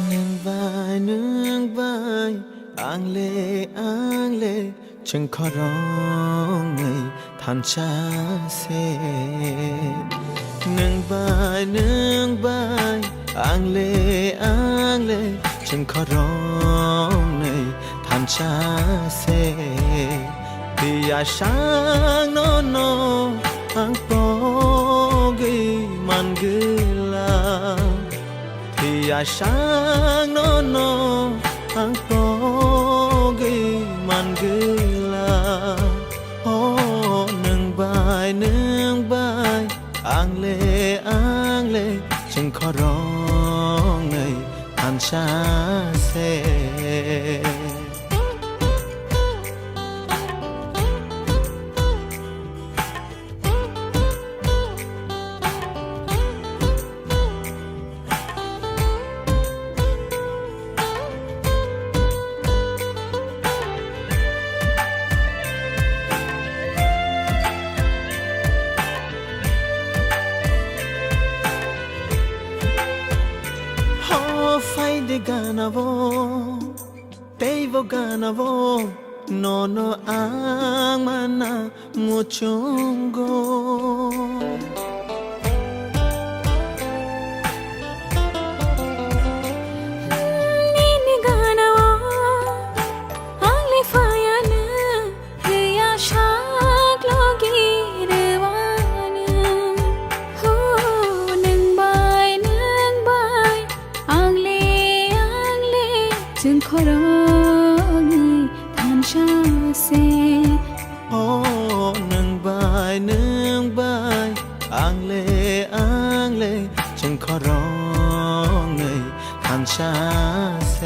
หนึ่งใบหนึ่งใบอ่างเล่ฉันขอร้องให้ท่านชาเสหนึ่งใบหนึ่งใบอ่างเล่ฉันขอร้องให้ท่านชาเสที่อยากช้างโนอังโปกีมันกุลาที่อยากช้างโนอังโปกีมันกุลาโอ้หนึ่งใบอ่างเล่ฉันขอร้องให้ท่านชาเสFai ganavo, tevo ganavo, nono amana muchungo. Nini ganavo, angle fayana, riya shak logi rewana. Oh, nang bai, angle. จึงขอร้องให้ท่านชาเสโอ้หนึ่งใบอ่างเล่ฉันขอร้องให้ท่านชาเส